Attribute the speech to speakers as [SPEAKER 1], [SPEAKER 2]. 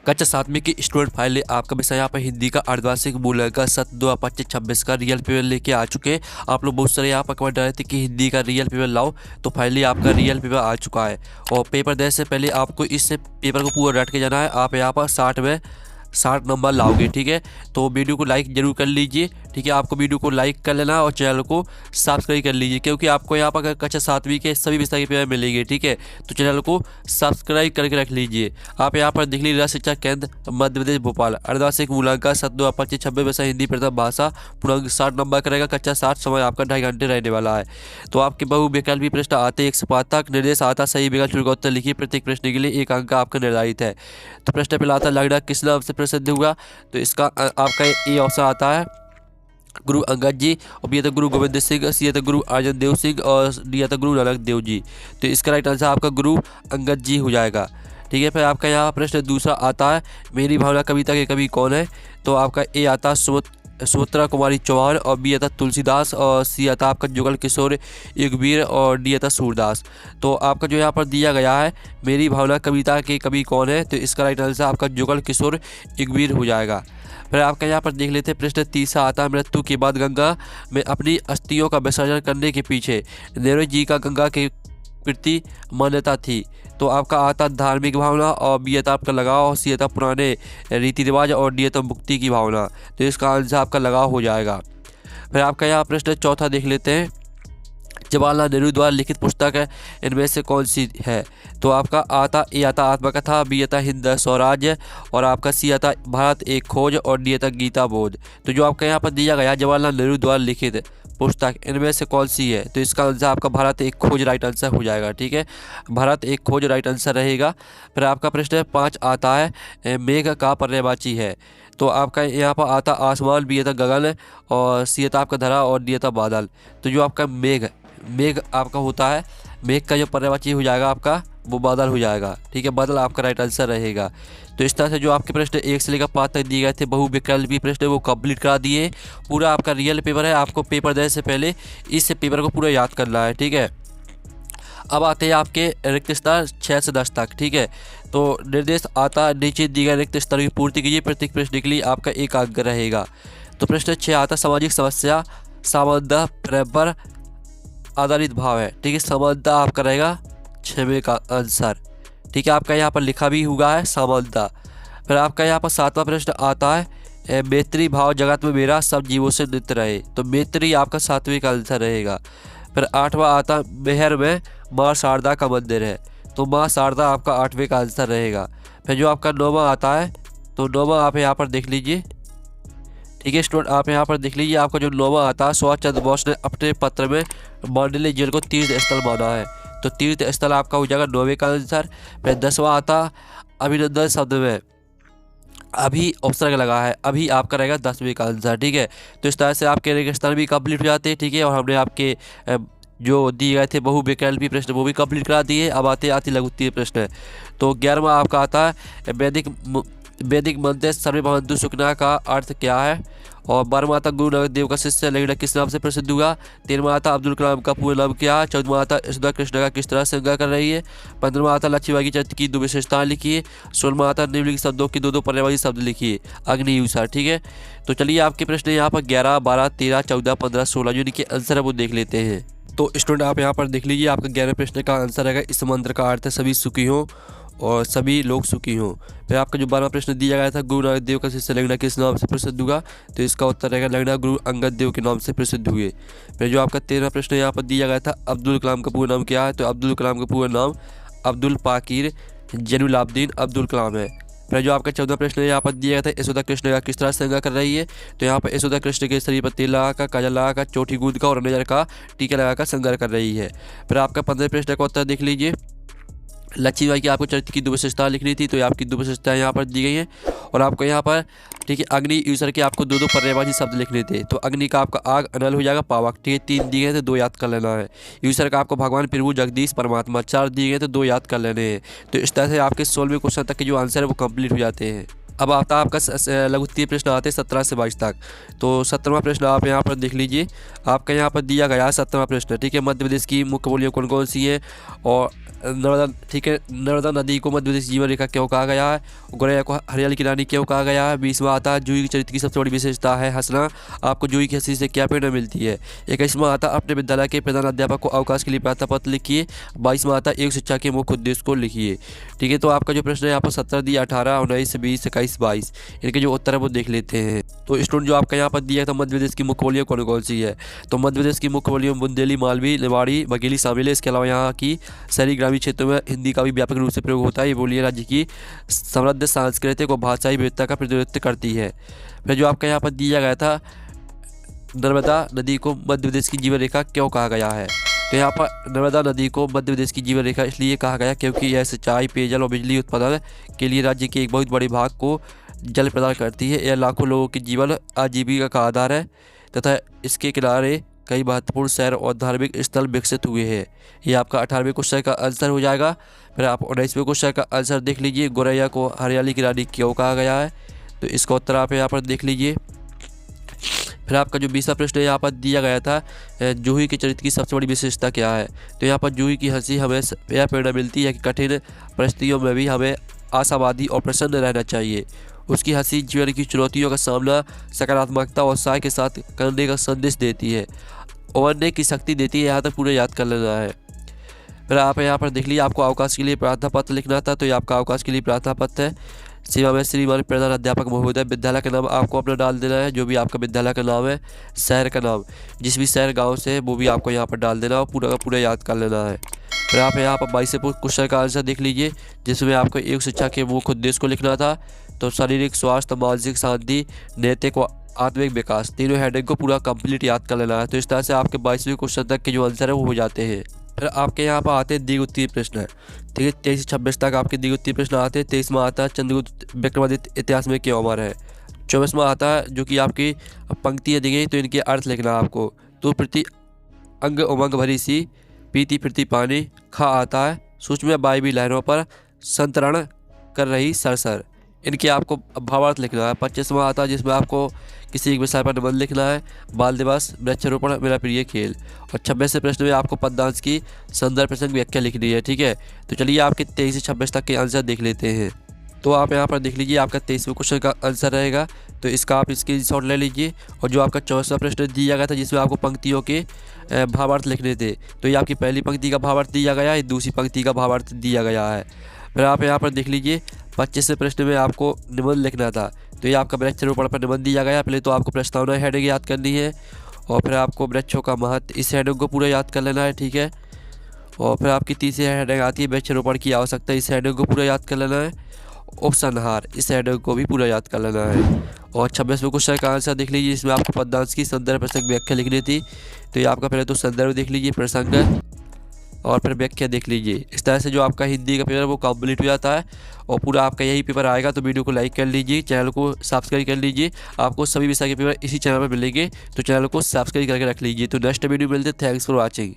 [SPEAKER 1] कक्षा 7वीं की student file आपका विषय यहाँ पर हिंदी का अर्धवार्षिक मूल्यांकन सत्र 2025-26 का रियल पेपर लेके आ चुके हैं। आप लोग बहुत सारे यहाँ पर कमेंट डाले थे कि हिंदी का रियल पेपर लाओ, तो फाइनली आपका रियल पेपर आ चुका है। और पेपर देने से पहले आपको इस पेपर को पूरा रट के जाना है। आप यहाँ पर 60 नंबर लाओगे, ठीक है। तो वीडियो को लाइक जरूर कर लीजिए, ठीक है। आपको वीडियो को लाइक कर लेना और चैनल को सब्सक्राइब कर लीजिए, क्योंकि आपको यहाँ पर कक्षा 7वीं के सभी विषय के पेपर मिलेंगे, ठीक है। तो चैनल को सब्सक्राइब करके रख लीजिए। आप यहाँ पर देख लीजिए, राष्ट्रीय शिक्षा केंद्र मध्य प्रदेश भोपाल अर्धवार्षिक मूल्यांकन सत्र 2025-26 विषय हिंदी प्रथम भाषा पूर्णांक 60 नंबर करेगा। कक्षा 7 समय आपका 2.5 घंटे रहने वाला है। तो आपके बहुविकल्पी प्रश्न आते 105 तक, निर्देश आता सही विकल्प चुनकर उत्तर लिखिए। प्रत्येक प्रश्न के लिए 1 अंक आपका निर्धारित है। तो प्रश्न पहला आता लगड़ा किस नाम से प्रसिद्ध हुआ, तो इसका आपका ए ऑप्शन आता है गुरु अंगद जी, और बी आता गुरु गोविंद सिंह, सी आता गुरु अर्जन देव सिंह, और डी आता गुरु नानक देव जी। तो इसका राइट आंसर आपका गुरु अंगद जी हो जाएगा, ठीक है। फिर आपका यहाँ प्रश्न दूसरा आता है मेरी भावना कविता के कवि कौन है, तो आपका ए आता सुमित्रा कुमारी चौहान, और बी आता तुलसीदास, और सी आता आपका जुगल किशोर युगवीर, और डी आता सूरदास। तो आपका जो यहाँ पर दिया गया है मेरी भावना कविता के कवि कौन है, तो इसका राइट आंसर आपका जुगल किशोर युगवीर हो जाएगा। फिर आपका यहाँ पर देख लेते हैं प्रश्न तीसरा आता है मृत्यु के बाद गंगा में अपनी अस्थियों का विसर्जन करने के पीछे नेहरू जी का गंगा के प्रति मान्यता थी। तो आपका आता धार्मिक भावना, और बी आता आपका लगाव, और सी आता पुराने रीति रिवाज, और डी आता मुक्ति की भावना। तो इसका आंसर आपका लगाव हो जाएगा। फिर आपका यहाँ प्रश्न चौथा देख लेते हैं जवाहरलाल नेहरू द्वारा लिखित पुस्तक है इनमें से कौन सी है, तो आपका ए आता आत्मकथा, बी आता हिंद स्वराज्य, और आपका सी आता भारत एक खोज, और डी आता गीता बोध। तो जो आपका यहाँ पर दिया गया जवाहरलाल नेहरू द्वारा लिखित पुस्तक इनमें से कौन सी है, तो इसका आंसर आपका भारत एक खोज राइट आंसर हो जाएगा, ठीक है। भारत एक खोज राइट आंसर रहेगा। फिर आपका प्रश्न 5 आता है मेघ का पर्यायवाची है, तो आपका यहाँ पर आता आसमान, बी आता गगन, और सी आता आपका धरा, और डी आता बादल। तो जो आपका मेघ आपका होता है, मेघ का जो पर्यायवाची हो जाएगा आपका वो बादल हो जाएगा, ठीक है। बादल आपका राइट आंसर रहेगा। तो इस तरह से जो आपके प्रश्न 1 से लेकर 5 तक दिए गए थे बहुविकल्पी प्रश्न वो कंप्लीट करा दिए। पूरा आपका रियल पेपर है, आपको पेपर देने से पहले इस पेपर को पूरा याद करना है, ठीक है। अब आते हैं आपके रिक्त स्तर 6 से 10 तक, ठीक है। तो निर्देश आता नीचे दिए गए रिक्त स्तर की पूर्ति कीजिए। प्रत्येक प्रश्न के लिए आपका 1 अंक रहेगा। तो प्रश्न 6 आता सामाजिक समस्या समानता पर आधारित भाव है, ठीक है। समानता आपका रहेगा 6वें का आंसर, ठीक है। आपका यहाँ पर लिखा भी हुआ है समानता। फिर आपका यहाँ पर 7वां प्रश्न आता है मैत्री भाव जगत में मेरा सब जीवों से नित रहे, तो मैत्री आपका 7वें का आंसर रहेगा। फिर 8वां आता मेहर में माँ शारदा का मंदिर है, तो माँ शारदा आपका 8वें का आंसर रहेगा। फिर जो आपका 9वां आता है, तो 9वां आप यहाँ पर देख लीजिए, ठीक है स्टूडेंट। आप यहाँ पर देख लीजिए आपका जो 9वां आता है सुभाष चंद्र बोस ने अपने पत्र में मांडले जेल को तीर्थ स्थल माना है, तो तीर्थ स्थल आपका हो जाएगा 9वें का आंसर। फिर 10वां आता अभिनंदन शब्द में अभी ऑप्शन लगा है, अभी आपका रहेगा 10वें का आंसर, ठीक है। तो इस तरह से आपके रेगिस्तान भी कंप्लीट हो जाते हैं, ठीक है। और हमने आपके जो दिए गए थे बहुविकल्पी प्रश्न वो भी कंप्लीट करा दिए। अब आते लघुत्तरीय प्रश्न। तो 11वां आपका आता है वैदिक मंत्र सर्वभवन्तु सुखना का अर्थ क्या है, और 12वां आता गुरु नानक देव का शिष्य लगड़ा किस नाम से प्रसिद्ध हुआ। 13वां आता अब्दुल कलाम का पूर्ण नाम क्या है। 14वां आता यशोदा कृष्ण का किस तरह से संज्ञा कर रही है। 15वां आता लक्ष्मीबाई चरित्र की 2 विशेषताएं लिखिए। 16वां आता निम्नलिखित शब्दों की 2 पर्यायवाची शब्द लिखिए। अग्नियूषा, ठीक है। तो चलिए आपके प्रश्न यहाँ पर 11, 12, 13, 14, 15, 16 जो इनके आंसर है वो देख लेते हैं। तो स्टूडेंट आप यहाँ पर देख लीजिए आपका 11वें प्रश्न का आंसर रहेगा इस मंत्र का अर्थ है सभी सुखी हों और सभी लोग सुखी हों। फिर आपका जो 12वां प्रश्न दिया गया था गुरु नानक देव का शिष्य लगड़ा किस नाम से प्रसिद्ध हुआ, तो इसका उत्तर रहेगा लगड़ा गुरु अंगद देव के नाम से प्रसिद्ध हुए। फिर जो आपका 13वां प्रश्न यहाँ पर दिया गया था अब्दुल कलाम का पूरा नाम क्या है, तो अब्दुल कलाम का पूरा नाम अब्दुल पाकिर जैनुलाब्दीन अब्दुल कलाम है। फिर जो आपका 14वां प्रश्न यहाँ पर दिया गया था यशोदा कृष्ण का किस तरह से संज्ञा कर रही है, तो यहाँ पर यशोदा कृष्ण के शरीर पर तेल लगाकर काजल लगाकर चोटी गूंद का और नजर का टीका लगाकर संज्ञा कर रही है। फिर आपका 15वें प्रश्न का उत्तर देख लीजिए। लक्ष्मीबाई की आपको चरित्र की 2 विशेषता लिखनी थी, तो ये आपकी 2 विशेषताएं यहाँ पर दी गई हैं। और आपको यहाँ पर ठीक है अग्नि यूसर के आपको 2 पर्यायवाची शब्द लिखने थे, तो अग्नि का आपका आग अनल हो जाएगा पावक, ठीक है 3 दिए गए थे 2 याद कर लेना है। यूसर का आपको भगवान प्रभु जगदीश परमात्मा 4 दिए गए थे 2 याद कर लेने हैं। तो इस तरह से आपके 16वें क्वेश्चन तक के जो आंसर है वो कंप्लीट हो जाते हैं। अब आता है आपका लघुत्तरीय प्रश्न आते हैं 17 से 22 तक। तो 17वां प्रश्न आप यहाँ पर देख लीजिए। आपका यहाँ पर दिया गया है 17वां प्रश्न, ठीक है। मध्य प्रदेश की मुख्य बोलियाँ कौन कौन सी है, और नर्मदा, ठीक है, नर्मदा नदी को मध्य प्रदेश जीवन रेखा क्यों कहा गया है, गौरैया को हरियाली की रानी क्यों कहा गया है। 20वां आता है जूही के चरित्र की सबसे बड़ी विशेषता है हंसना, आपको जूही की हंसी से क्या प्रेरणा मिलती है। 21वां आता है अपने विद्यालय के प्रधान अध्यापक को अवकाश के लिए प्रार्थना पत्र लिखिए। 22वां आता है एक शिक्षा के मुख्य उद्देश्य को लिखिए, ठीक है। तो आपका जो प्रश्न है यहाँ पर 17 दिया, 18, 19, 20, 21, 22, इनके जो उत्तर है वो देख लेते हैं। तो स्टूडेंट जो आपका यहाँ पर दिया था मध्य प्रदेश की मुख्य बोलियाँ कौन कौन सी है, तो मध्य प्रदेश की मुख्य बोलियों में बुंदेली, मालवी, निवाड़ी, बघेली शामिल है। इसके अलावा यहाँ की शहरी ग्रामीण क्षेत्रों में हिंदी का भी व्यापक रूप से प्रयोग होता है। ये बोलियाँ राज्य की समृद्ध सांस्कृतिक और भाषाई विविधता का प्रतिनिधित्व करती है। फिर जो आपका यहाँ पर दिया गया था नर्मदा नदी को मध्य प्रदेश की जीवन रेखा क्यों कहा गया है, तो यहाँ पर नर्मदा नदी को मध्य प्रदेश की जीवन रेखा इसलिए कहा गया क्योंकि यह सिंचाई, पेयजल और बिजली उत्पादन के लिए राज्य के एक बहुत बड़े भाग को जल प्रदान करती है। यह लाखों लोगों के जीवन आजीविका का आधार है तथा इसके किनारे कई महत्वपूर्ण शहर और धार्मिक स्थल विकसित हुए हैं। ये आपका 18वें क्वेश्चन का आंसर हो जाएगा। फिर आप 19वें क्वेश्चन का आंसर देख लीजिए, गौरैया को हरियाली की रानी क्यों कहा गया है, तो इसका उत्तर आप यहाँ पर देख लीजिए। फिर आपका जो 20वां प्रश्न यहाँ पर दिया गया था जूही के चरित्र की सबसे बड़ी विशेषता क्या है, तो यहाँ पर जूही की हंसी हमें यह प्रेरणा मिलती है कि कठिन परिस्थितियों में भी हमें आशावादी और प्रसन्न रहना चाहिए। उसकी हंसी जीवन की चुनौतियों का सामना सकारात्मकता और उत्साह के साथ करने का संदेश देती है, उभरने की शक्ति देती है। यहाँ तक पूरे याद कर लेना है। फिर आप यहाँ पर देख लीजिए, आपको अवकाश के लिए प्रार्थना पत्र लिखना था, तो ये आपका अवकाश के लिए प्रार्थना पत्र है। सेवा में श्रीमान प्रधान अध्यापक महोदय, विद्यालय का नाम आपको अपना डाल देना है, जो भी आपका विद्यालय का नाम है, शहर का नाम, जिस भी शहर गांव से है वो भी आपको यहाँ पर डाल देना और पूरा का पूरा याद कर लेना है। फिर आप यहाँ पर 22वें क्वेश्चन का आंसर देख लीजिए, जिसमें आपको एक शिक्षा के मुख्य उद्देश्य को लिखना था। तो शारीरिक स्वास्थ्य, मानसिक शांति, नैतिक व आत्मिक विकास, तीनों हेडिंग को पूरा कंप्लीट याद कर लेना है। तो इस तरह से आपके 22वें क्वेश्चन तक के जो आंसर है वो हो जाते हैं। फिर आपके यहाँ पर आते हैं द्विगुत्तीय प्रश्न है, ठीक है। 23 से 26 तक आपके द्विगुत्तीय प्रश्न आते हैं। 23वां आता है चंद्रगुप्त विक्रमादित्य इतिहास में क्यों अमर है। 24वां आता है जो कि आपकी पंक्तियाँ दी गई तो इनके अर्थ लिखना है आपको। तो प्रति अंग उमंग भरी सी, पीती फिरती पानी, खा आता है सूक्ष्म वायवी लहरों पर संतरण कर रही सरसर, इनके आपको भावार्थ लिखना है। 25वां आता है जिसमें आपको किसी एक विषय पर निबंध लिखना है। बाल दिवस, वृक्षारोपण मेरा प्रिय खेल। और 26वें प्रश्न में आपको पद्यांश की संदर्भ प्रसंग व्याख्या लिखनी है, ठीक है। तो चलिए आपके 23 से 26 तक के आंसर देख लेते हैं। तो आप यहाँ पर देख लीजिए, आपका 23वें क्वेश्चन का आंसर रहेगा, तो इसका आप स्क्रीनशॉट ले लीजिए। और जो आपका 24वां प्रश्न दिया गया था जिसमें आपको पंक्तियों के भावार्थ लिखने थे, तो ये आपकी पहली पंक्ति का भावार्थ दिया गया है, दूसरी पंक्ति का भावार्थ दिया गया है। फिर आप यहाँ पर देख लीजिए 25वें प्रश्न में आपको निबंध लिखना था, तो ये आपका वृक्षारोपण पर निबंध दिया गया। पहले तो आपको प्रस्तावना हेडिंग याद करनी है और फिर आपको वृक्षों का महत्व, इस हेडिंग को पूरा याद कर लेना है, ठीक है। और फिर आपकी तीसरी हेडिंग आती है वृक्षारोपण की आवश्यकता, इस हेडिंग को पूरा याद कर लेना है। उपसंहार, इस हेडिंग को भी पूरा याद कर लेना है। और 26वें क्वेश्चन का आंसर देख लीजिए, इसमें आपको पद्यांश की संदर्भ प्रसंग व्याख्या लिखनी थी, तो ये आपका पहले तो संदर्भ देख लीजिए, प्रसंग और फिर व्याख्या देख लीजिए। इस तरह से जो आपका हिंदी का पेपर वो कंप्लीट हो जाता है और पूरा आपका यही पेपर आएगा। तो वीडियो को लाइक कर लीजिए, चैनल को सब्सक्राइब कर लीजिए। आपको सभी विषय के पेपर इसी चैनल पर मिलेंगे, तो चैनल को सब्सक्राइब करके रख लीजिए। तो नेक्स्ट वीडियो मिलते, थैंक्स फॉर वॉचिंग।